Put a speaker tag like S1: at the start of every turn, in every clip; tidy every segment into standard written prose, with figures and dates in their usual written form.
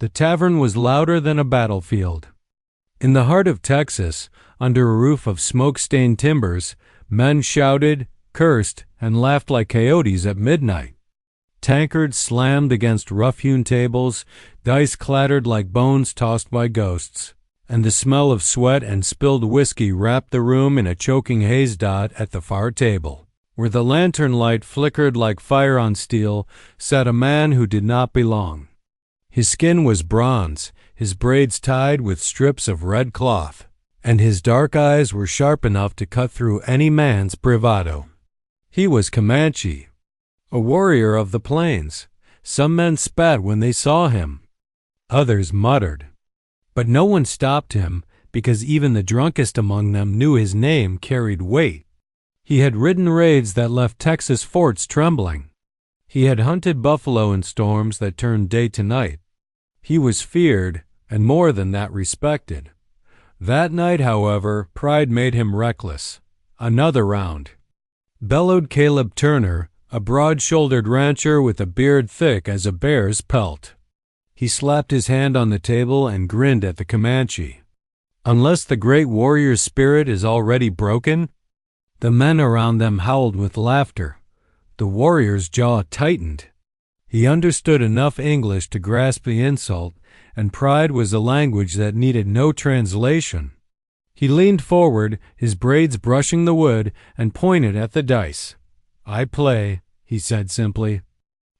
S1: The tavern was louder than a battlefield. In the heart of Texas, under a roof of smoke-stained timbers, men shouted, cursed, and laughed like coyotes at midnight. Tankards slammed against rough-hewn tables, dice clattered like bones tossed by ghosts, and the smell of sweat and spilled whiskey wrapped the room in a choking haze. At the far table, where the lantern light flickered like fire on steel, sat a man who did not belong. His skin was bronze, his braids tied with strips of red cloth, and his dark eyes were sharp enough to cut through any man's bravado. He was Comanche, a warrior of the plains. Some men spat when they saw him. Others muttered. But no one stopped him, because even the drunkest among them knew his name carried weight. He had ridden raids that left Texas forts trembling. He had hunted buffalo in storms that turned day to night. He was feared, and more than that, respected. That night, however, pride made him reckless. Another round, bellowed Caleb Turner, a broad-shouldered rancher with a beard thick as a bear's pelt. He slapped his hand on the table and grinned at the Comanche. Unless the great warrior's spirit is already broken? The men around them howled with laughter. The warrior's jaw tightened. He understood enough English to grasp the insult, and pride was a language that needed no translation. He leaned forward, his braids brushing the wood, and pointed at the dice. "I play," he said simply.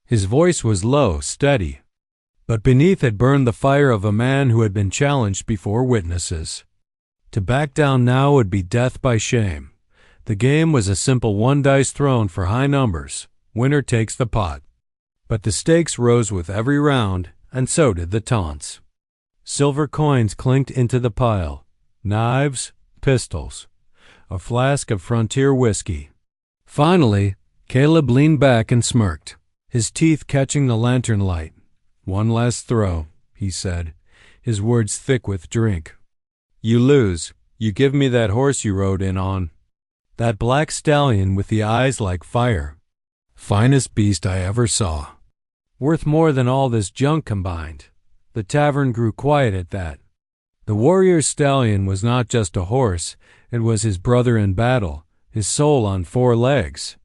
S1: His voice was low, steady, but beneath it burned the fire of a man who had been challenged before witnesses. To back down now would be death by shame. The game was a simple one dice thrown for high numbers. Winner takes the pot. But the stakes rose with every round, and so did the taunts. Silver coins clinked into the pile. Knives, pistols, a flask of frontier whiskey. Finally, Caleb leaned back and smirked, his teeth catching the lantern light. "One last throw," he said, his words thick with drink. "You lose. You give me that horse you rode in on. That black stallion with the eyes like fire. Finest beast I ever saw. Worth more than all this junk combined." The tavern grew quiet at that. The warrior's stallion was not just a horse, it was his brother in battle, his soul on 4 legs.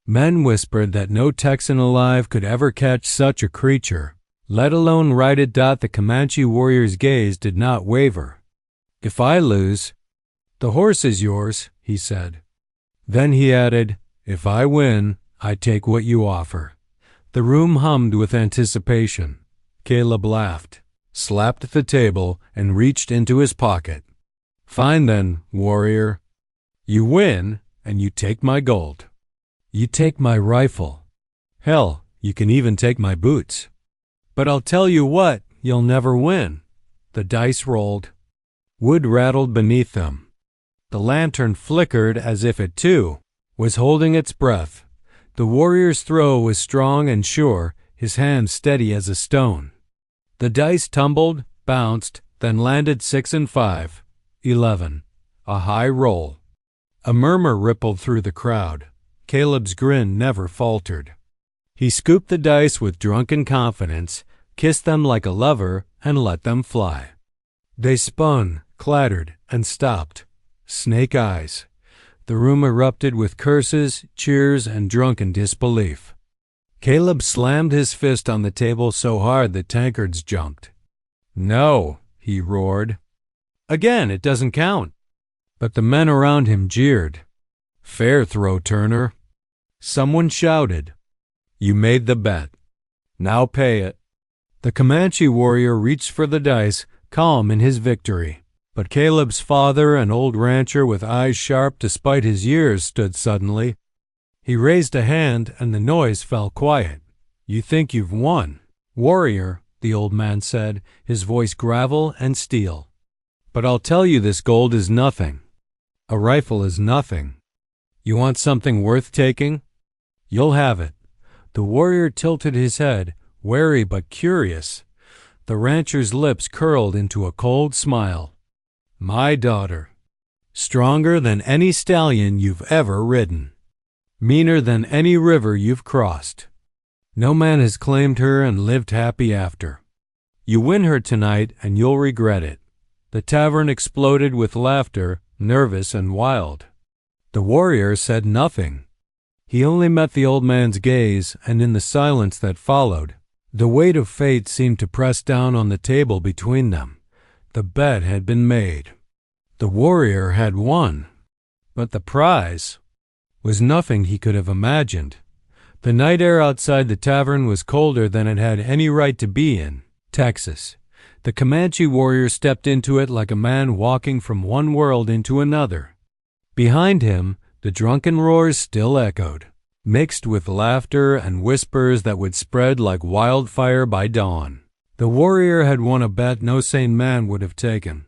S1: Men whispered that no Texan alive could ever catch such a creature, let alone ride it. The Comanche warrior's gaze did not waver. "If I lose, the horse is yours," he said. Then he added, "If I win, I take what you offer." The room hummed with anticipation. Caleb laughed, slapped the table, and reached into his pocket. "Fine then, warrior. You win, and you take my gold. You take my rifle. Hell, you can even take my boots. But I'll tell you what, you'll never win." The dice rolled. Wood rattled beneath them. The lantern flickered as if it, too, was holding its breath. The warrior's throw was strong and sure, his hand steady as a stone. The dice tumbled, bounced, then landed 6 and 5, 11, a high roll. A murmur rippled through the crowd. Caleb's grin never faltered. He scooped the dice with drunken confidence, kissed them like a lover, and let them fly. They spun, clattered, and stopped. Snake eyes. The room erupted with curses, cheers, and drunken disbelief. Caleb slammed his fist on the table so hard the tankards jumped. "No," he roared. "Again, it doesn't count." But the men around him jeered. "Fair throw, Turner." Someone shouted. "You made the bet. Now pay it." The Comanche warrior reached for the dice, calm in his victory. But Caleb's father, an old rancher with eyes sharp despite his years, stood suddenly. He raised a hand, and the noise fell quiet. "You think you've won, warrior," the old man said, his voice gravel and steel. "But I'll tell you this gold is nothing. A rifle is nothing. You want something worth taking? You'll have it." The warrior tilted his head, wary but curious. The rancher's lips curled into a cold smile. "My daughter. Stronger than any stallion you've ever ridden. Meaner than any river you've crossed. No man has claimed her and lived happy after. You win her tonight and you'll regret it." The tavern exploded with laughter, nervous and wild. The warrior said nothing. He only met the old man's gaze, and in the silence that followed, the weight of fate seemed to press down on the table between them. The bet had been made. The warrior had won. But the prize was nothing he could have imagined. The night air outside the tavern was colder than it had any right to be in Texas. The Comanche warrior stepped into it like a man walking from one world into another. Behind him, the drunken roars still echoed, mixed with laughter and whispers that would spread like wildfire by dawn. The warrior had won a bet no sane man would have taken,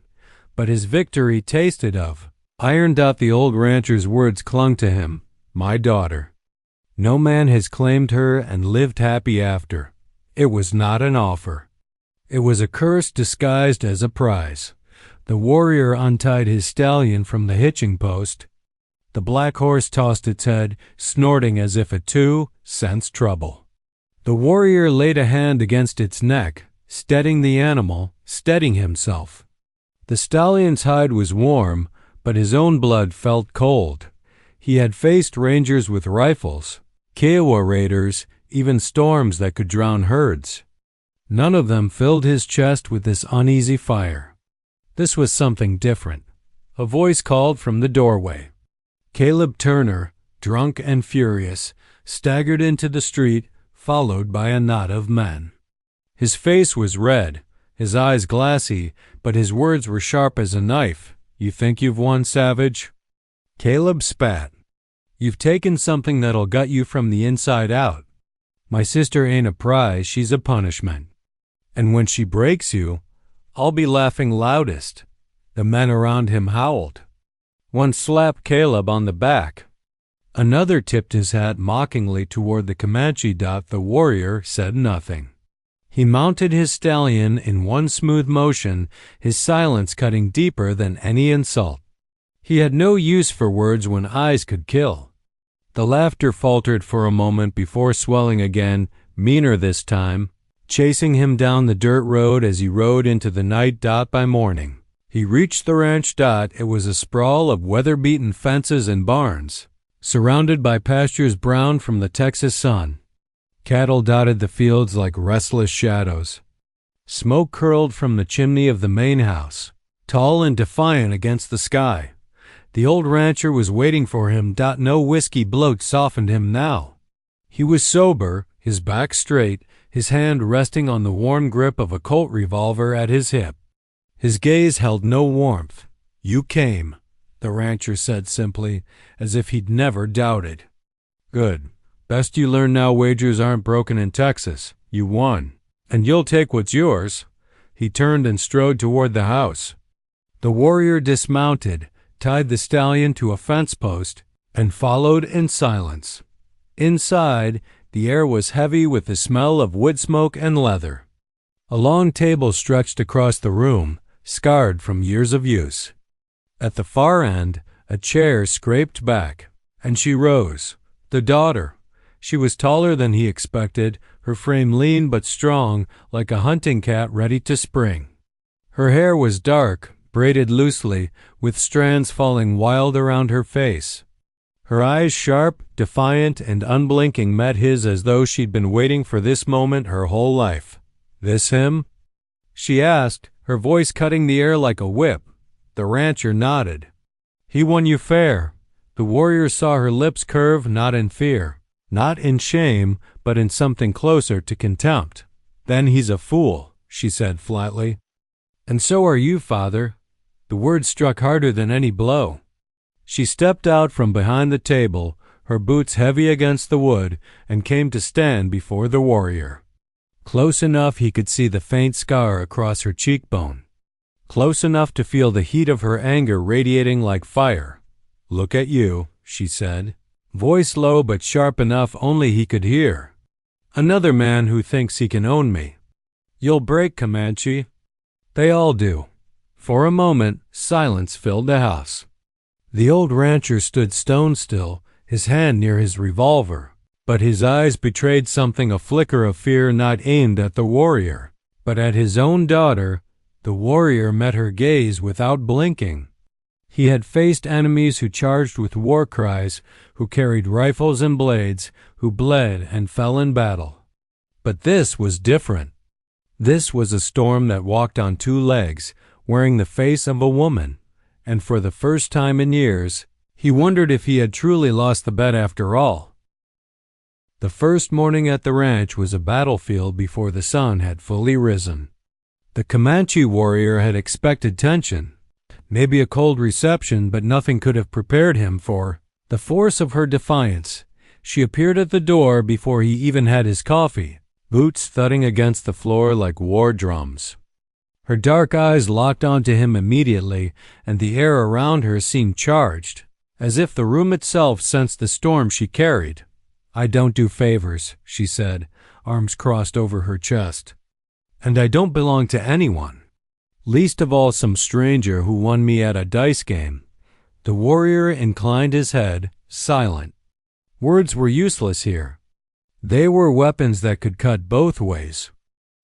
S1: but his victory tasted of. Ironed out the old rancher's words clung to him, "My daughter. No man has claimed her and lived happy after." It was not an offer. It was a curse disguised as a prize. The warrior untied his stallion from the hitching post. The black horse tossed its head, snorting as if it too sensed trouble. The warrior laid a hand against its neck, steadying the animal, steadying himself. The stallion's hide was warm, but his own blood felt cold. He had faced rangers with rifles, Kiowa raiders, even storms that could drown herds. None of them filled his chest with this uneasy fire. This was something different. A voice called from the doorway. Caleb Turner, drunk and furious, staggered into the street, followed by a knot of men. His face was red, his eyes glassy, but his words were sharp as a knife. "You think you've won, savage?" Caleb spat. "You've taken something that'll gut you from the inside out. My sister ain't a prize, she's a punishment. And when she breaks you, I'll be laughing loudest." The men around him howled. One slapped Caleb on the back. Another tipped his hat mockingly toward the Comanche. The warrior said nothing. He mounted his stallion in one smooth motion, his silence cutting deeper than any insult. He had no use for words when eyes could kill. The laughter faltered for a moment before swelling again, meaner this time, chasing him down the dirt road as he rode into the night. By morning, he reached the ranch. It was a sprawl of weather-beaten fences and barns, surrounded by pastures brown from the Texas sun. Cattle dotted the fields like restless shadows. Smoke curled from the chimney of the main house, tall and defiant against the sky. The old rancher was waiting for him. No whiskey bloat softened him now. He was sober, his back straight, his hand resting on the warm grip of a Colt revolver at his hip. His gaze held no warmth. "You came," the rancher said simply, as if he'd never doubted. "Good. Best you learn now wagers aren't broken in Texas. You won, and you'll take what's yours." He turned and strode toward the house. The warrior dismounted, tied the stallion to a fence post, and followed in silence. Inside, the air was heavy with the smell of wood smoke and leather. A long table stretched across the room, scarred from years of use. At the far end, a chair scraped back, and she rose. The daughter. She was taller than he expected, her frame lean but strong, like a hunting cat ready to spring. Her hair was dark, braided loosely, with strands falling wild around her face. Her eyes, sharp, defiant, and unblinking, met his as though she'd been waiting for this moment her whole life. "This him?" she asked, her voice cutting the air like a whip. The rancher nodded. "He won you fair." The warrior saw her lips curve, not in fear, not in shame, but in something closer to contempt. "Then he's a fool," she said flatly. "And so are you, father." The words struck harder than any blow. She stepped out from behind the table, her boots heavy against the wood, and came to stand before the warrior. Close enough he could see the faint scar across her cheekbone. Close enough to feel the heat of her anger radiating like fire. "Look at you," she said, voice low but sharp enough only he could hear. "Another man who thinks he can own me. You'll break, Comanche." "They all do." For a moment, silence filled the house. The old rancher stood stone still, his hand near his revolver, but his eyes betrayed something, a flicker of fear not aimed at the warrior. But at his own daughter, the warrior met her gaze without blinking. He had faced enemies who charged with war cries, who carried rifles and blades, who bled and fell in battle. But this was different. This was a storm that walked on two legs, wearing the face of a woman, and for the first time in years, he wondered if he had truly lost the bet after all. The first morning at the ranch was a battlefield before the sun had fully risen. The Comanche warrior had expected tension, maybe a cold reception, but nothing could have prepared him for the force of her defiance. She appeared at the door before he even had his coffee, boots thudding against the floor like war drums. Her dark eyes locked onto him immediately, and the air around her seemed charged, as if the room itself sensed the storm she carried. "I don't do favors," she said, arms crossed over her chest. "And I don't belong to anyone, least of all some stranger who won me at a dice game." The warrior inclined his head, silent. Words were useless here. They were weapons that could cut both ways.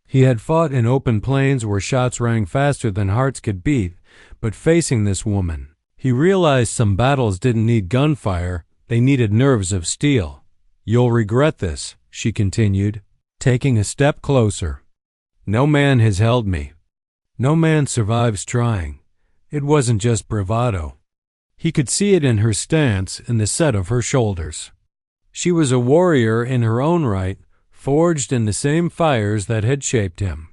S1: He had fought in open plains where shots rang faster than hearts could beat, but facing this woman, he realized some battles didn't need gunfire, they needed nerves of steel. "You'll regret this," she continued, taking a step closer. "No man has held me. No man survives trying." It wasn't just bravado. He could see it in her stance, in the set of her shoulders. She was a warrior in her own right, forged in the same fires that had shaped him.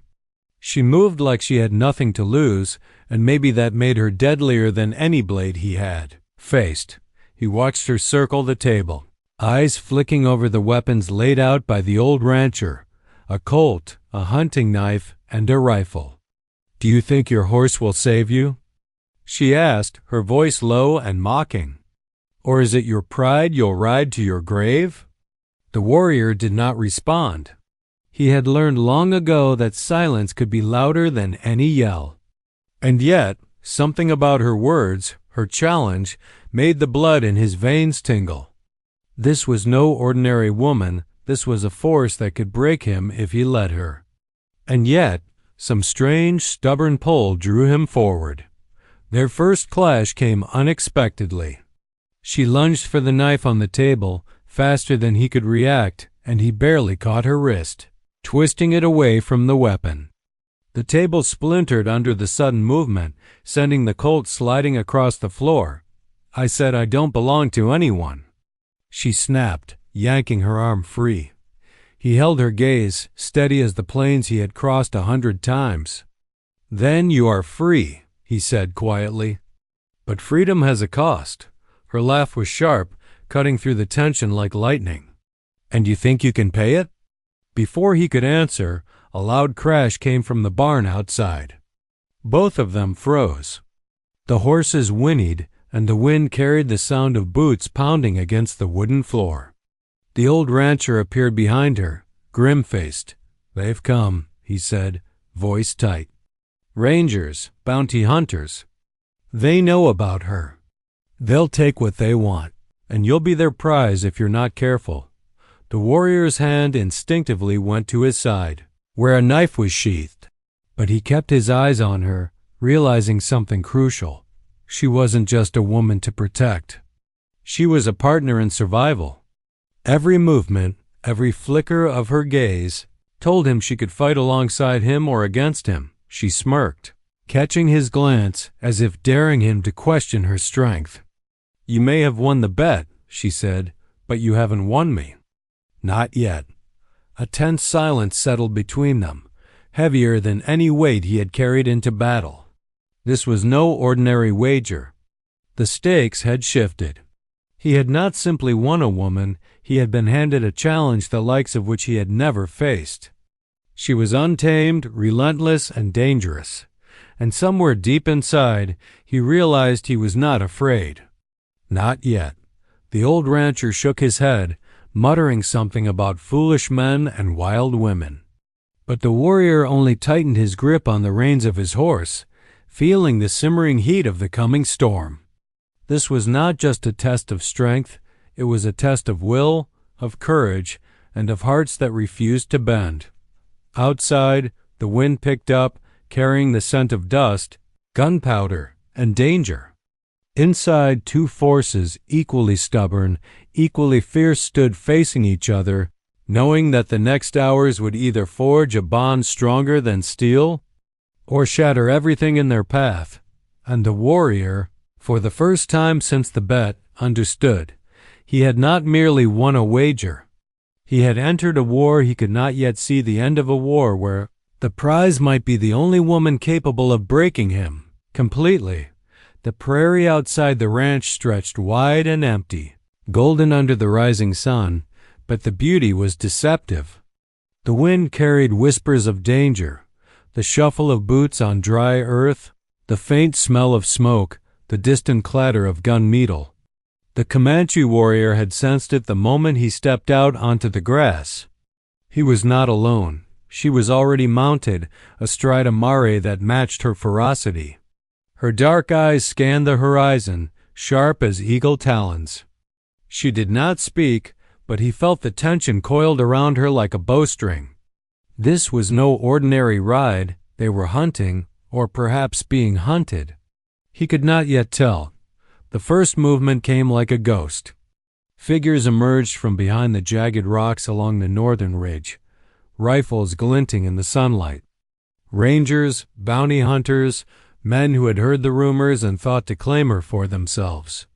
S1: She moved like she had nothing to lose, and maybe that made her deadlier than any blade he had faced. He watched her circle the table, eyes flicking over the weapons laid out by the old rancher, a Colt, a hunting knife, and a rifle. "Do you think your horse will save you?" she asked, her voice low and mocking. "Or is it your pride you'll ride to your grave?" The warrior did not respond. He had learned long ago that silence could be louder than any yell. And yet, something about her words, her challenge, made the blood in his veins tingle. This was no ordinary woman, this was a force that could break him if he let her. And yet, some strange, stubborn pull drew him forward. Their first clash came unexpectedly. She lunged for the knife on the table, faster than he could react, and he barely caught her wrist, twisting it away from the weapon. The table splintered under the sudden movement, sending the Colt sliding across the floor. "I said I don't belong to anyone," she snapped, yanking her arm free. He held her gaze, steady as the plains he had crossed 100 times. "Then you are free," he said quietly. "But freedom has a cost." Her laugh was sharp, cutting through the tension like lightning. "And you think you can pay it?" Before he could answer, a loud crash came from the barn outside. Both of them froze. The horses whinnied, and the wind carried the sound of boots pounding against the wooden floor. The old rancher appeared behind her, grim-faced. "They've come," he said, voice tight. "Rangers, bounty hunters. They know about her. They'll take what they want, and you'll be their prize if you're not careful." The warrior's hand instinctively went to his side, where a knife was sheathed. But he kept his eyes on her, realizing something crucial. She wasn't just a woman to protect. She was a partner in survival. Every movement, every flicker of her gaze, told him she could fight alongside him or against him. She smirked, catching his glance as if daring him to question her strength. "You may have won the bet," she said, "but you haven't won me." Not yet. A tense silence settled between them, heavier than any weight he had carried into battle. This was no ordinary wager. The stakes had shifted. He had not simply won a woman, he had been handed a challenge the likes of which he had never faced. She was untamed, relentless, and dangerous, and somewhere deep inside, he realized he was not afraid. Not yet. The old rancher shook his head, muttering something about foolish men and wild women. But the warrior only tightened his grip on the reins of his horse, feeling the simmering heat of the coming storm. This was not just a test of strength, it was a test of will, of courage, and of hearts that refused to bend. Outside, The wind picked up, carrying the scent of dust, gunpowder, and danger. Inside, two forces, equally stubborn, equally fierce, stood facing each other, knowing that the next hours would either forge a bond stronger than steel or shatter everything in their path. And the warrior, for the first time since the bet, understood. He had not merely won a wager. He had entered a war he could not yet see the end of, a war where the prize might be the only woman capable of breaking him completely. The prairie outside the ranch stretched wide and empty, golden under the rising sun, but the beauty was deceptive. The wind carried whispers of danger, the shuffle of boots on dry earth, the faint smell of smoke, the distant clatter of gun metal. The Comanche warrior had sensed it the moment he stepped out onto the grass. He was not alone. She was already mounted, astride a mare that matched her ferocity. Her dark eyes scanned the horizon, sharp as eagle talons. She did not speak, but he felt the tension coiled around her like a bowstring. This was no ordinary ride. They were hunting, or perhaps being hunted. He could not yet tell. The first movement came like a ghost. Figures emerged from behind the jagged rocks along the northern ridge, rifles glinting in the sunlight. Rangers, bounty hunters, men who had heard the rumors and thought to claim her for themselves.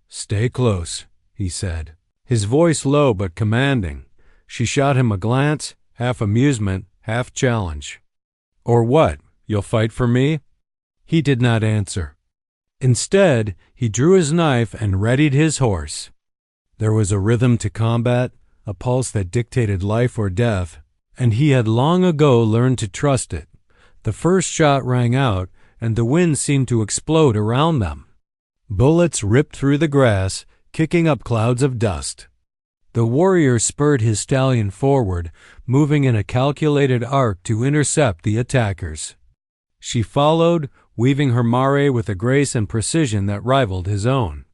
S1: "Stay close," he said, his voice low but commanding. She shot him a glance, half amusement, half challenge. "Or what? You'll fight for me?" He did not answer. Instead, he drew his knife and readied his horse. There was a rhythm to combat, a pulse that dictated life or death, and he had long ago learned to trust it. The first shot rang out, and the wind seemed to explode around them. Bullets ripped through the grass, kicking up clouds of dust. The warrior spurred his stallion forward, moving in a calculated arc to intercept the attackers. She followed, weaving her mare with a grace and precision that rivaled his own.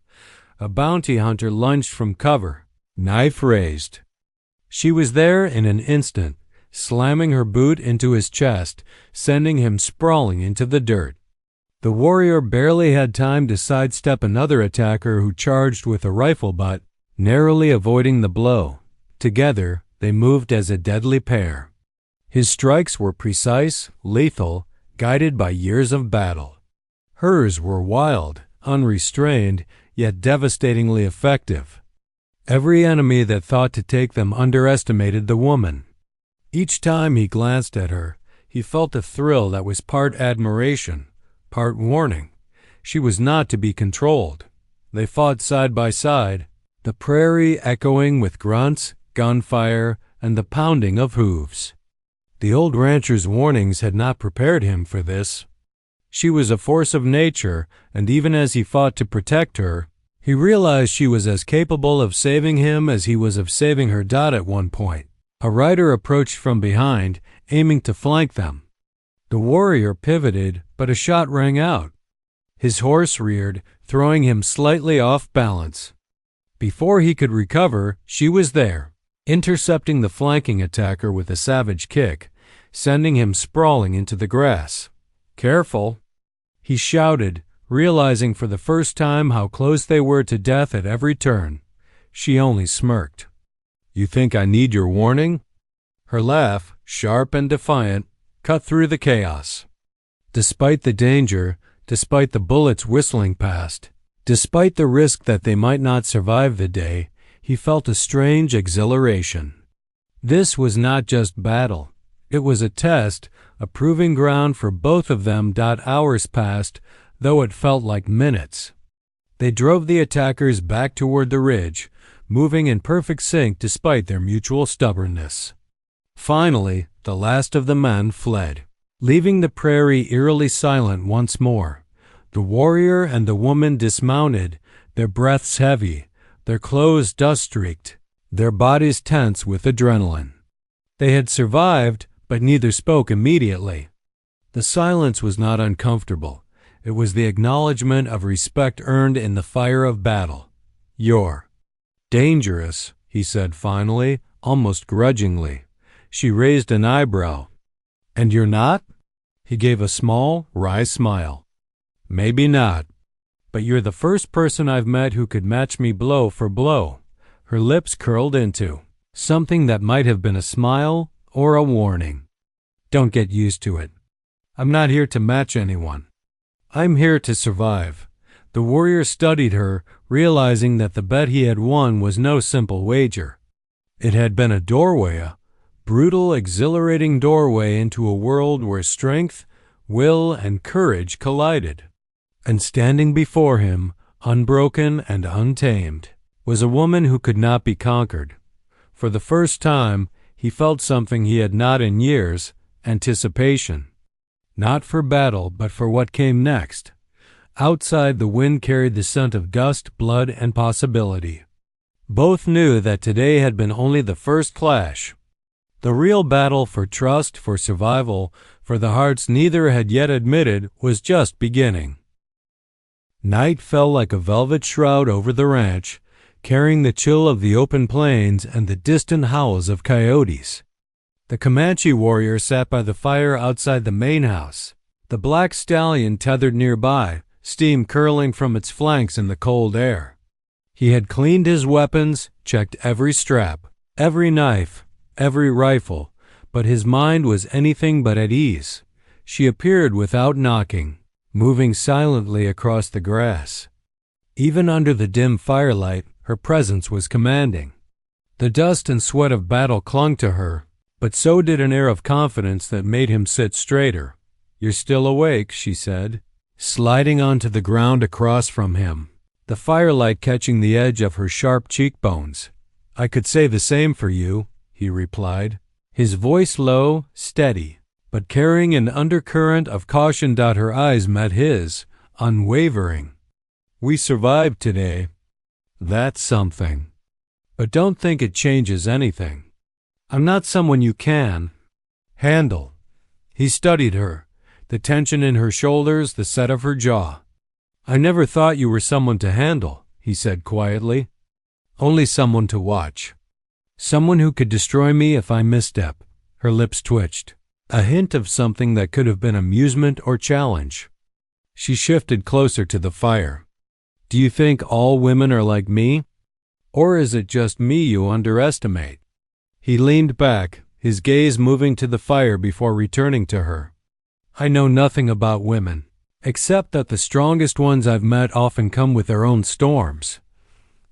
S1: A bounty hunter lunged from cover, knife raised. She was there in an instant, slamming her boot into his chest, sending him sprawling into the dirt. The warrior barely had time to sidestep another attacker who charged with a rifle butt, narrowly avoiding the blow. Together, they moved as a deadly pair. His strikes were precise, lethal, guided by years of battle. Hers were wild, unrestrained, yet devastatingly effective. Every enemy that thought to take them underestimated the woman. Each time he glanced at her, he felt a thrill that was part admiration, part warning. She was not to be controlled. They fought side by side, the prairie echoing with grunts, gunfire, and the pounding of hooves. The old rancher's warnings had not prepared him for this. She was a force of nature, and even as he fought to protect her, he realized she was as capable of saving him as he was of saving her dot at one point. A rider approached from behind, aiming to flank them. The warrior pivoted, but a shot rang out. His horse reared, throwing him slightly off balance. Before he could recover, she was there, intercepting the flanking attacker with a savage kick, sending him sprawling into the grass. "Careful!" he shouted, realizing for the first time how close they were to death at every turn. She only smirked. "You think I need your warning?" Her laugh, sharp and defiant, cut through the chaos. Despite the danger, despite the bullets whistling past, despite the risk that they might not survive the day, he felt a strange exhilaration. This was not just battle. It was a test, a proving ground for both of them. Hours passed, though it felt like minutes. They drove the attackers back toward the ridge, moving in perfect sync despite their mutual stubbornness. Finally, the last of the men fled, leaving the prairie eerily silent once more. The warrior and the woman dismounted, their breaths heavy, their clothes dust-streaked, their bodies tense with adrenaline. They had survived, but neither spoke immediately. The silence was not uncomfortable. It was the acknowledgement of respect earned in the fire of battle. "You're dangerous," he said finally, almost grudgingly. She raised an eyebrow. And you're not? He gave a small, wry smile. Maybe not, but you're the first person I've met who could match me blow for blow. Her lips curled into something that might have been a smile or a warning. Don't get used to it. I'm not here to match anyone. I'm here to survive. The warrior studied her, realizing that the bet he had won was no simple wager. It had been a doorway, a brutal, exhilarating doorway into a world where strength, will, and courage collided. And standing before him, unbroken and untamed, was a woman who could not be conquered. For the first time, he felt something he had not in years, anticipation. Not for battle, but for what came next. Outside, the wind carried the scent of dust, blood, and possibility. Both knew that today had been only the first clash. The real battle for trust, for survival, for the hearts neither had yet admitted, was just beginning. Night fell like a velvet shroud over the ranch, carrying the chill of the open plains and the distant howls of coyotes. The Comanche warrior sat by the fire outside the main house, the black stallion tethered nearby, steam curling from its flanks in the cold air. He had cleaned his weapons, checked every strap, every knife, every rifle, but his mind was anything but at ease. She appeared without knocking, moving silently across the grass. Even under the dim firelight, her presence was commanding. The dust and sweat of battle clung to her, but so did an air of confidence that made him sit straighter. "You're still awake," she said, sliding onto the ground across from him, the firelight catching the edge of her sharp cheekbones. "I could say the same for you," he replied, his voice low, steady, but carrying an undercurrent of caution. Her eyes met his, unwavering. "We survived today. That's something. But don't think it changes anything. I'm not someone you can handle." He studied her, the tension in her shoulders, the set of her jaw. "I never thought you were someone to handle," he said quietly. "Only someone to watch. Someone who could destroy me if I misstep." Her lips twitched, a hint of something that could have been amusement or challenge. She shifted closer to the fire. "Do you think all women are like me? Or is it just me you underestimate?" He leaned back, his gaze moving to the fire before returning to her. "I know nothing about women, except that the strongest ones I've met often come with their own storms."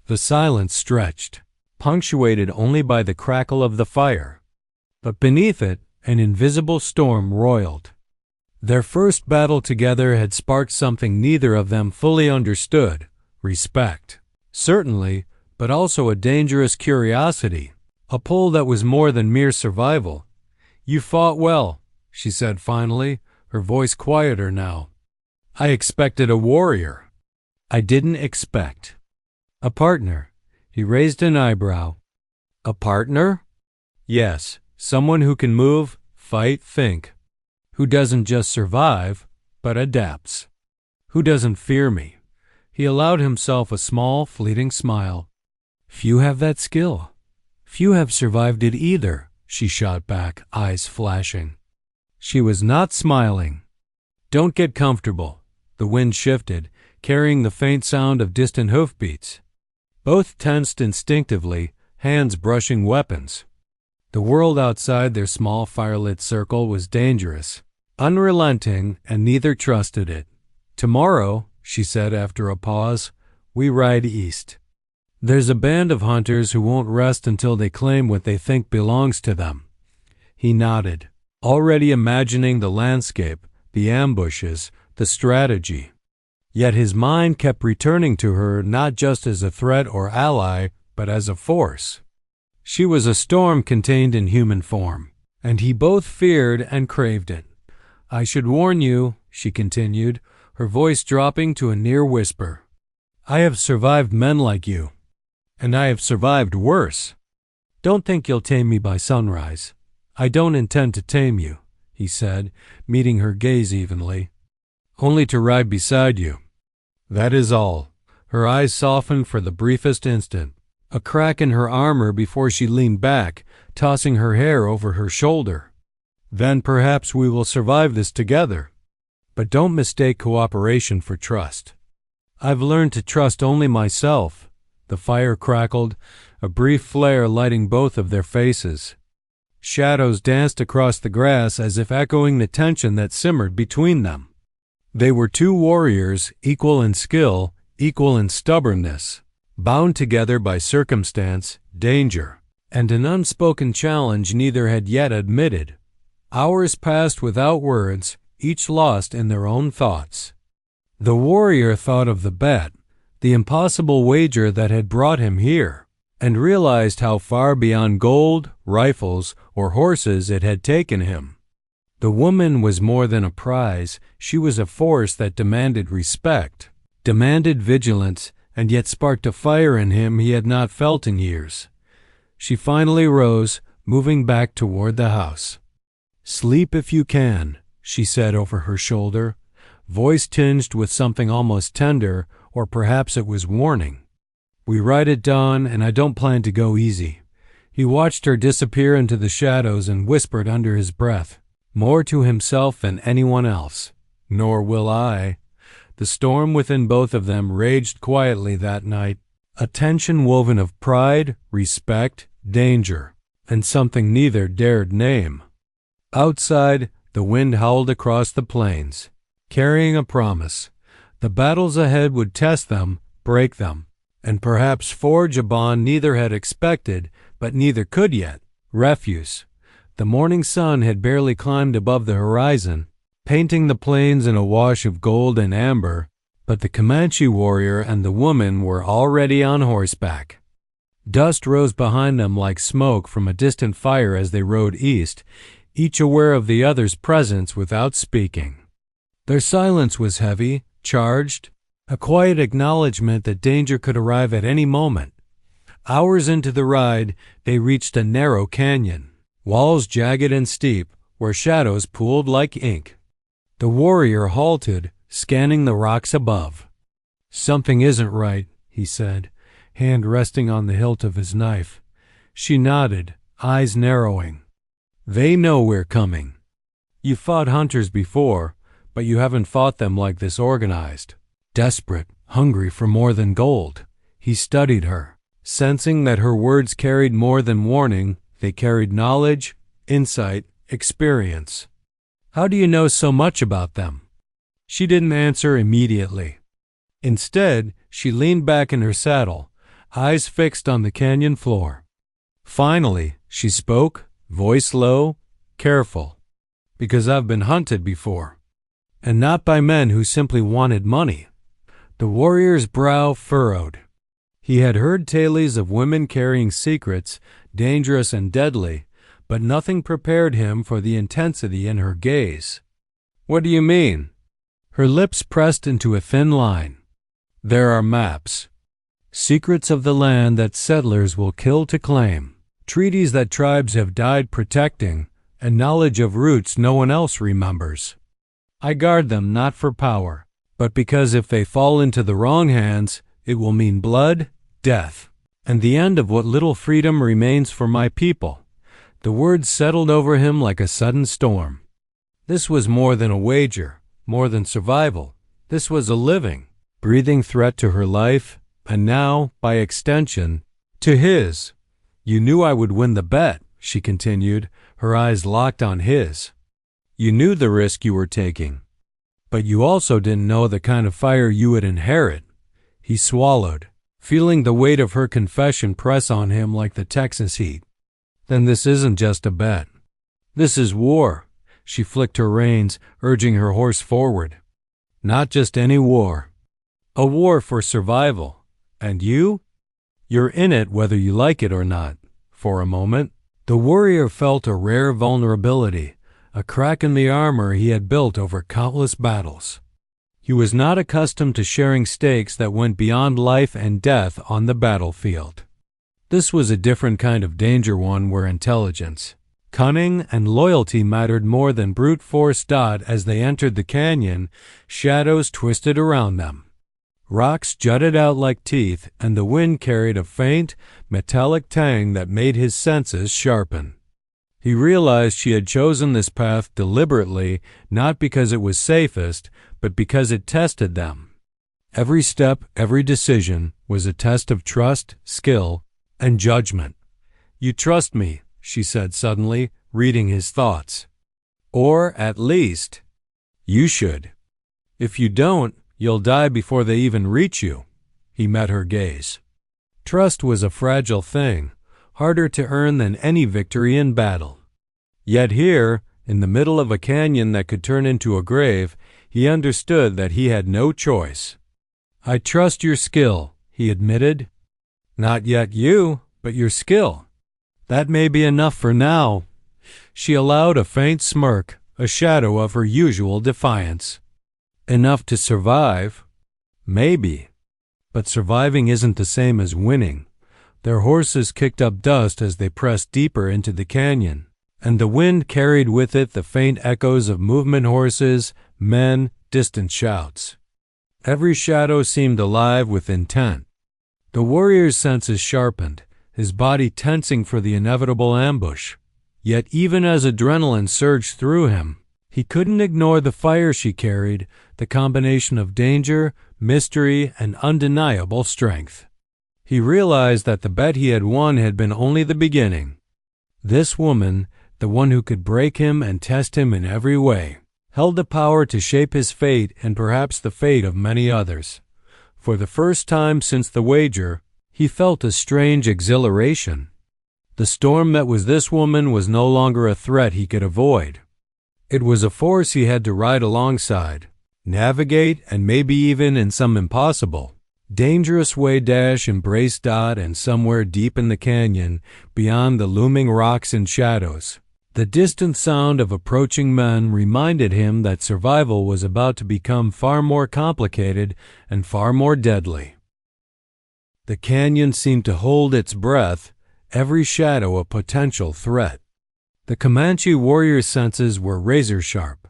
S1: The silence stretched, punctuated only by the crackle of the fire. But beneath it, an invisible storm roiled. Their first battle together had sparked something neither of them fully understood: respect, certainly, but also a dangerous curiosity, a pull that was more than mere survival. "You fought well," she said finally, her voice quieter now. "I expected a warrior. I didn't expect a partner." He raised an eyebrow. "A partner?" "Yes, someone who can move, fight, think. Who doesn't just survive, but adapts. Who doesn't fear me." He allowed himself a small, fleeting smile. "Few have that skill. Few have survived it either," she shot back, eyes flashing. She was not smiling. "Don't get comfortable." The wind shifted, carrying the faint sound of distant hoofbeats. Both tensed instinctively, hands brushing weapons. The world outside their small firelit circle was dangerous, unrelenting, and neither trusted it. "Tomorrow," she said after a pause, "we ride east. There's a band of hunters who won't rest until they claim what they think belongs to them." He nodded, already imagining the landscape, the ambushes, the strategy. Yet his mind kept returning to her not just as a threat or ally, but as a force. She was a storm contained in human form, and he both feared and craved it. "I should warn you," she continued, her voice dropping to a near whisper. "I have survived men like you, and I have survived worse. Don't think you'll tame me by sunrise. I don't intend to tame you," he said, meeting her gaze evenly. "Only to ride beside you. That is all." Her eyes softened for the briefest instant, a crack in her armor before she leaned back, tossing her hair over her shoulder. Then perhaps we will survive this together. But don't mistake cooperation for trust. I've learned to trust only myself." The fire crackled, a brief flare lighting both of their faces. Shadows danced across the grass as if echoing the tension that simmered between them. They were two warriors, equal in skill, equal in stubbornness, bound together by circumstance, danger, and an unspoken challenge neither had yet admitted. Hours passed without words, each lost in their own thoughts. The warrior thought of the bet, the impossible wager that had brought him here, and realized how far beyond gold, rifles, or horses it had taken him. The woman was more than a prize. She was a force that demanded respect, demanded vigilance, and yet sparked a fire in him he had not felt in years. She finally rose, moving back toward the house. "Sleep if you can," she said over her shoulder, voice tinged with something almost tender, or perhaps it was warning. "We ride at dawn, and I don't plan to go easy." He watched her disappear into the shadows and whispered under his breath, more to himself than anyone else, "Nor will I." The storm within both of them raged quietly that night, a tension woven of pride, respect, danger, and something neither dared name. Outside, the wind howled across the plains, carrying a promise. The battles ahead would test them, break them, and perhaps forge a bond neither had expected, but neither could yet. Refuse. The morning sun had barely climbed above the horizon, painting the plains in a wash of gold and amber, but the Comanche warrior and the woman were already on horseback. Dust rose behind them like smoke from a distant fire as they rode east, each aware of the other's presence without speaking. Their silence was heavy, charged, a quiet acknowledgment that danger could arrive at any moment. Hours into the ride, they reached a narrow canyon, walls jagged and steep, where shadows pooled like ink. The warrior halted, scanning the rocks above. "Something isn't right," he said, hand resting on the hilt of his knife. She nodded, eyes narrowing. "They know we're coming. You fought hunters before, but you haven't fought them like this organized. Desperate, hungry for more than gold." He studied her, sensing that her words carried more than warning. They carried knowledge, insight, experience. "How do you know so much about them?" She didn't answer immediately. Instead, she leaned back in her saddle, eyes fixed on the canyon floor. Finally, she spoke, voice low, careful. "Because I've been hunted before. And not by men who simply wanted money." The warrior's brow furrowed. He had heard tales of women carrying secrets, dangerous and deadly, but nothing prepared him for the intensity in her gaze. "What do you mean?" Her lips pressed into a thin line. "There are maps. Secrets of the land that settlers will kill to claim. Treaties that tribes have died protecting, and knowledge of roots no one else remembers. I guard them not for power, but because if they fall into the wrong hands, it will mean blood, death, and the end of what little freedom remains for my people." The words settled over him like a sudden storm. This was more than a wager, more than survival. This was a living, breathing threat to her life, and now, by extension, to his. "You knew I would win the bet," she continued, her eyes locked on his. "You knew the risk you were taking, but you also didn't know the kind of fire you would inherit." He swallowed, feeling the weight of her confession press on him like the Texas heat. "Then this isn't just a bet. This is war." She flicked her reins, urging her horse forward. "Not just any war. A war for survival. And you? You're in it whether you like it or not." For a moment, the warrior felt a rare vulnerability, a crack in the armor he had built over countless battles. He was not accustomed to sharing stakes that went beyond life and death on the battlefield. This was a different kind of danger, one where intelligence, cunning, and loyalty mattered more than brute force. As they entered the canyon, shadows twisted around them. Rocks jutted out like teeth, and the wind carried a faint, metallic tang that made his senses sharpen. He realized she had chosen this path deliberately, not because it was safest, but because it tested them. Every step, every decision was a test of trust, skill, and judgment. "You trust me," she said suddenly, reading his thoughts. "Or, at least, you should. If you don't, you'll die before they even reach you." He met her gaze. Trust was a fragile thing, harder to earn than any victory in battle. Yet here, in the middle of a canyon that could turn into a grave, he understood that he had no choice. "I trust your skill," he admitted. "Not yet you, but your skill. That may be enough for now." She allowed a faint smirk, a shadow of her usual defiance. "Enough to survive? Maybe. But surviving isn't the same as winning." Their horses kicked up dust as they pressed deeper into the canyon, and the wind carried with it the faint echoes of movement horses, men, distant shouts. Every shadow seemed alive with intent. The warrior's senses sharpened, his body tensing for the inevitable ambush. Yet even as adrenaline surged through him, he couldn't ignore the fire she carried, the combination of danger, mystery, and undeniable strength. He realized that the bet he had won had been only the beginning. This woman, the one who could break him and test him in every way, held the power to shape his fate and perhaps the fate of many others. For the first time since the wager, he felt a strange exhilaration. The storm that was this woman was no longer a threat he could avoid. It was a force he had to ride alongside, navigate, and maybe even, in some impossible, dangerous way, embrace. And somewhere deep in the canyon, beyond the looming rocks and shadows, the distant sound of approaching men reminded him that survival was about to become far more complicated and far more deadly. The canyon seemed to hold its breath, every shadow a potential threat. The Comanche warrior's senses were razor-sharp.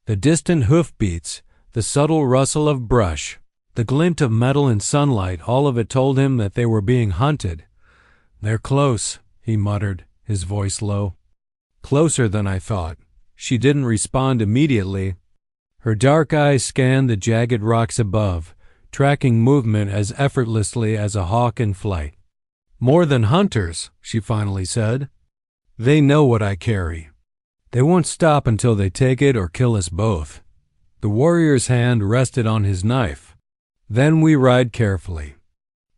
S1: The distant hoofbeats, the subtle rustle of brush, the glint of metal in sunlight, all of it told him that they were being hunted. "They're close," he muttered, his voice low. "Closer than I thought." She didn't respond immediately. Her dark eyes scanned the jagged rocks above, tracking movement as effortlessly as a hawk in flight. "More than hunters," she finally said. "They know what I carry. They won't stop until they take it or kill us both." The warrior's hand rested on his knife. "Then we ride carefully.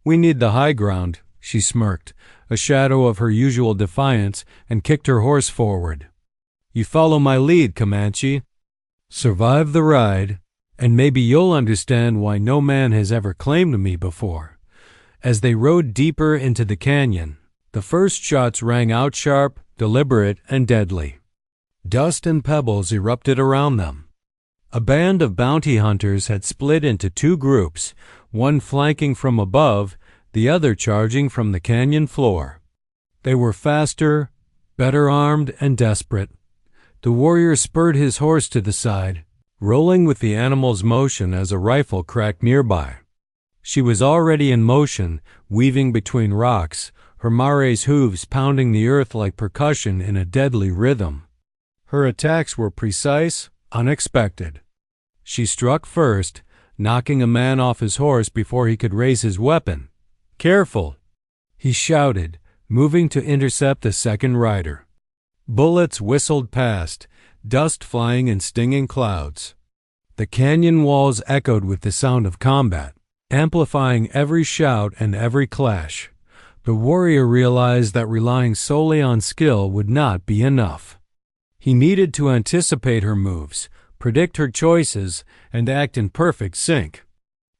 S1: We need the high ground," she smirked, a shadow of her usual defiance, and kicked her horse forward. "You follow my lead, Comanche. Survive the ride, and maybe you'll understand why no man has ever claimed me before." As they rode deeper into the canyon, the first shots rang out sharp, deliberate, and deadly. Dust and pebbles erupted around them. A band of bounty hunters had split into two groups, one flanking from above, the other charging from the canyon floor. They were faster, better armed, and desperate. The warrior spurred his horse to the side, rolling with the animal's motion as a rifle cracked nearby. She was already in motion, weaving between rocks, her mare's hooves pounding the earth like percussion in a deadly rhythm. Her attacks were precise, unexpected. She struck first, knocking a man off his horse before he could raise his weapon. "Careful!" he shouted, moving to intercept the second rider. Bullets whistled past, dust flying in stinging clouds. The canyon walls echoed with the sound of combat, amplifying every shout and every clash. The warrior realized that relying solely on skill would not be enough. He needed to anticipate her moves, predict her choices, and act in perfect sync.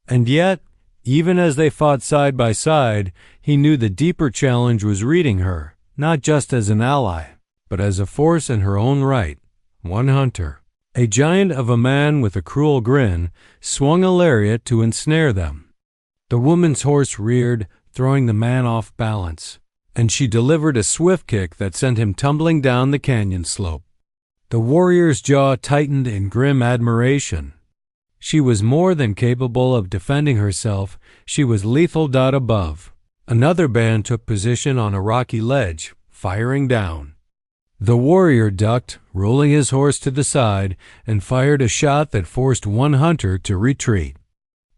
S1: And yet, even as they fought side by side, he knew the deeper challenge was reading her, not just as an ally, but as a force in her own right. One hunter, a giant of a man with a cruel grin, swung a lariat to ensnare them. The woman's horse reared, throwing the man off balance, and she delivered a swift kick that sent him tumbling down the canyon slope. The warrior's jaw tightened in grim admiration. She was more than capable of defending herself. She was lethal. Above, another band took position on a rocky ledge, firing down. The warrior ducked, rolling his horse to the side, and fired a shot that forced one hunter to retreat.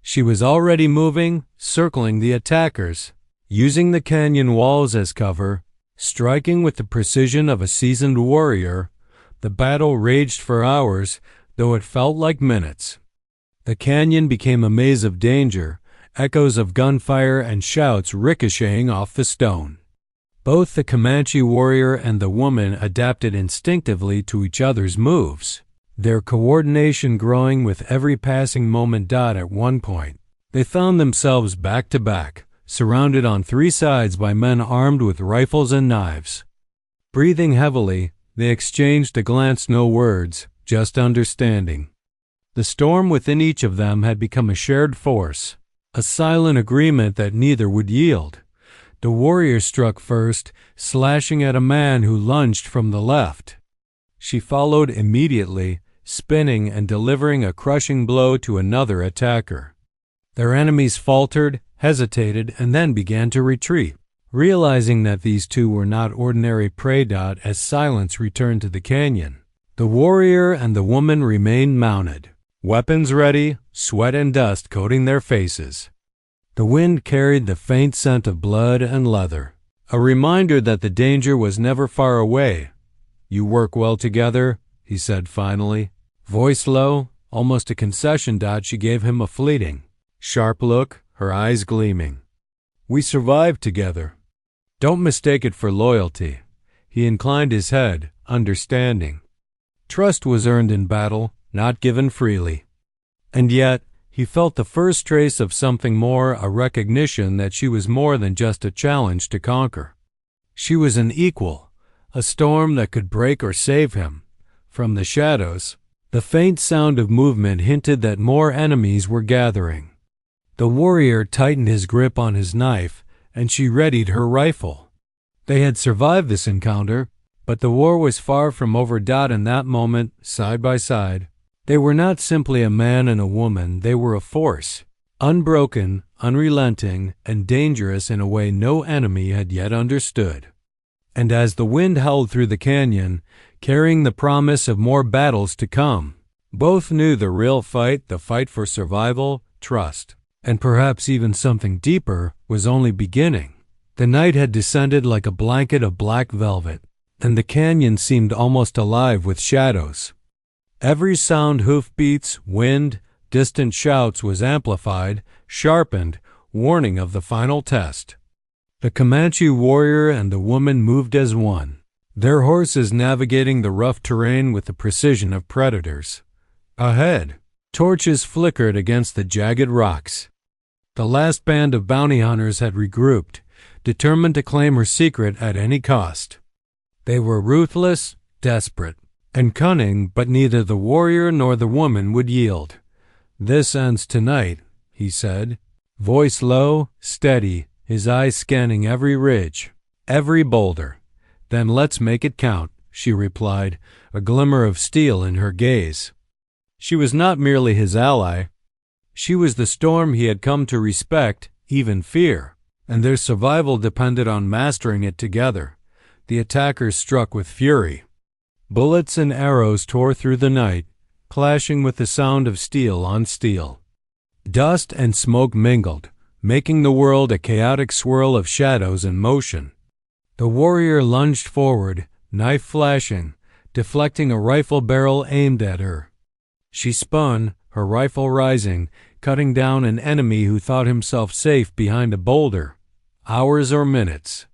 S1: She was already moving, circling the attackers, using the canyon walls as cover, striking with the precision of a seasoned warrior. The battle raged for hours, though it felt like minutes. The canyon became a maze of danger, echoes of gunfire and shouts ricocheting off the stone. Both the Comanche warrior and the woman adapted instinctively to each other's moves, their coordination growing with every passing moment. At one point, they found themselves back to back, surrounded on three sides by men armed with rifles and knives. Breathing heavily, they exchanged a glance, no words, just understanding. The storm within each of them had become a shared force, a silent agreement that neither would yield. The warrior struck first, slashing at a man who lunged from the left. She followed immediately, spinning and delivering a crushing blow to another attacker. Their enemies faltered, hesitated, and then began to retreat, realizing that these two were not ordinary prey. As silence returned to the canyon, the warrior and the woman remained mounted, weapons ready, sweat and dust coating their faces. The wind carried the faint scent of blood and leather, a reminder that the danger was never far away. "You work well together," he said finally, voice low, almost a concession. She gave him a fleeting, sharp look, her eyes gleaming. "We survived together." "Don't mistake it for loyalty." He inclined his head, understanding. Trust was earned in battle, not given freely. And yet, he felt the first trace of something more, a recognition that she was more than just a challenge to conquer. She was an equal, a storm that could break or save him. From the shadows, the faint sound of movement hinted that more enemies were gathering. The warrior tightened his grip on his knife, and she readied her rifle. They had survived this encounter, but the war was far from over. In that moment, side by side, they were not simply a man and a woman, they were a force, unbroken, unrelenting, and dangerous in a way no enemy had yet understood. And as the wind howled through the canyon, carrying the promise of more battles to come, both knew the real fight, the fight for survival, trust, and perhaps even something deeper, was only beginning. The night had descended like a blanket of black velvet, and the canyon seemed almost alive with shadows. Every sound, hoofbeats, wind, distant shouts, was amplified, sharpened, warning of the final test. The Comanche warrior and the woman moved as one, their horses navigating the rough terrain with the precision of predators. Ahead, torches flickered against the jagged rocks. The last band of bounty hunters had regrouped, determined to claim her secret at any cost. They were ruthless, desperate, and cunning, but neither the warrior nor the woman would yield. "This ends tonight," he said, voice low, steady, his eyes scanning every ridge, every boulder. "Then let's make it count," she replied, a glimmer of steel in her gaze. She was not merely his ally. She was the storm he had come to respect, even fear, and their survival depended on mastering it together. The attackers struck with fury. Bullets and arrows tore through the night, clashing with the sound of steel on steel. Dust and smoke mingled, making the world a chaotic swirl of shadows and motion. The warrior lunged forward, knife flashing, deflecting a rifle barrel aimed at her. She spun, her rifle rising, cutting down an enemy who thought himself safe behind a boulder. Hours or minutes.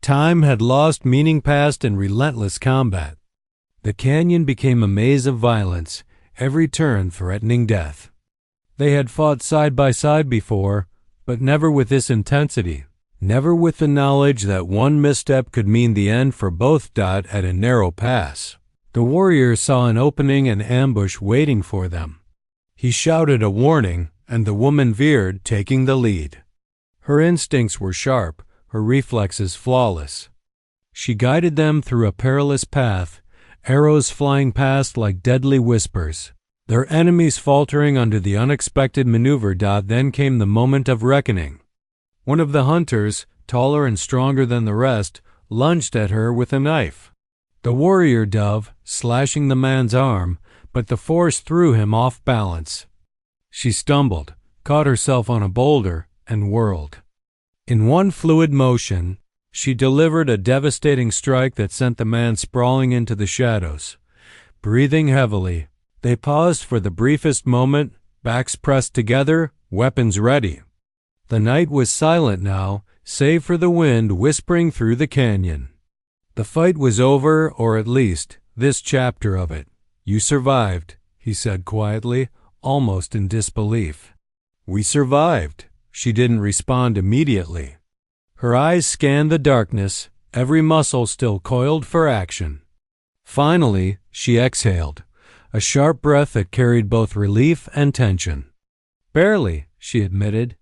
S1: Time had lost meaning, passed in relentless combat. The canyon became a maze of violence, every turn threatening death. They had fought side by side before, but never with this intensity, never with the knowledge that one misstep could mean the end for both. At a narrow pass, the warrior saw an opening, an ambush waiting for them. He shouted a warning, and the woman veered, taking the lead. Her instincts were sharp, her reflexes flawless. She guided them through a perilous path, arrows flying past like deadly whispers, their enemies faltering under the unexpected maneuver. Then came the moment of reckoning. One of the hunters, taller and stronger than the rest, lunged at her with a knife. The warrior dove, slashing the man's arm, but the force threw him off balance. She stumbled, caught herself on a boulder, and whirled. In one fluid motion, she delivered a devastating strike that sent the man sprawling into the shadows. Breathing heavily, they paused for the briefest moment, backs pressed together, weapons ready. The night was silent now, save for the wind whispering through the canyon. The fight was over, or at least, this chapter of it. "You survived," he said quietly, almost in disbelief. "We survived." She didn't respond immediately. Her eyes scanned the darkness, every muscle still coiled for action. Finally, she exhaled, a sharp breath that carried both relief and tension. "Barely," she admitted,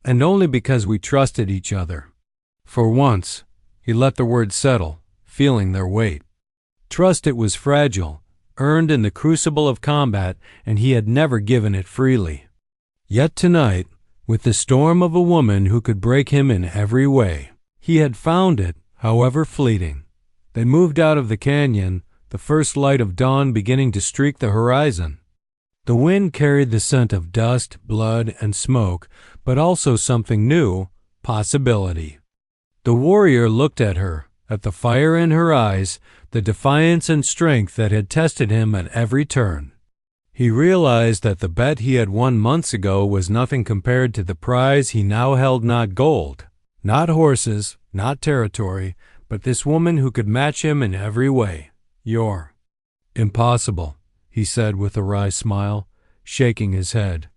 S1: "and only because we trusted each other." For once, he let the words settle, feeling their weight. Trust, it was fragile, earned in the crucible of combat, and he had never given it freely. Yet tonight, with the storm of a woman who could break him in every way, he had found it, however fleeting. They moved out of the canyon, the first light of dawn beginning to streak the horizon. The wind carried the scent of dust, blood, and smoke, but also something new, possibility. The warrior looked at her, at the fire in her eyes, the defiance and strength that had tested him at every turn. He realized that the bet he had won months ago was nothing compared to the prize he now held. Not gold, not horses, not territory, but this woman who could match him in every way. "You're impossible," he said with a wry smile, shaking his head.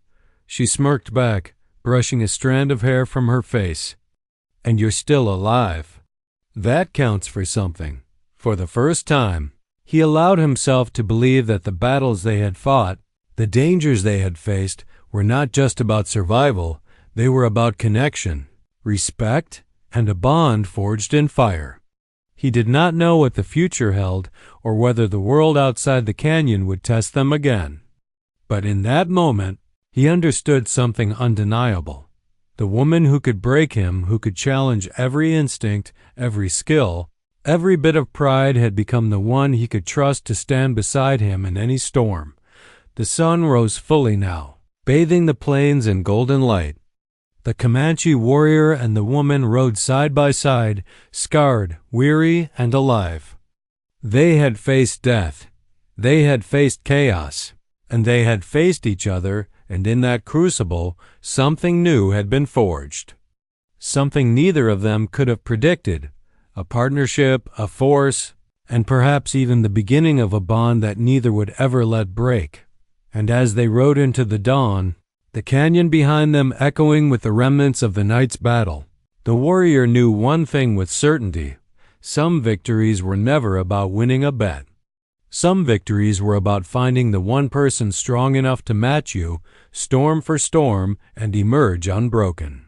S1: She smirked back, brushing a strand of hair from her face. "And you're still alive. That counts for something." For the first time, he allowed himself to believe that the battles they had fought, the dangers they had faced, were not just about survival, they were about connection, respect, and a bond forged in fire. He did not know what the future held or whether the world outside the canyon would test them again. But in that moment, he understood something undeniable. The woman who could break him, who could challenge every instinct, every skill, every bit of pride, had become the one he could trust to stand beside him in any storm. The sun rose fully now, bathing the plains in golden light. The Comanche warrior and the woman rode side by side, scarred, weary, and alive. They had faced death. They had faced chaos. And they had faced each other, and in that crucible, something new had been forged. Something neither of them could have predicted. A partnership, a force, and perhaps even the beginning of a bond that neither would ever let break. And as they rode into the dawn, the canyon behind them echoing with the remnants of the night's battle, the warrior knew one thing with certainty: some victories were never about winning a bet. Some victories were about finding the one person strong enough to match you, storm for storm, and emerge unbroken.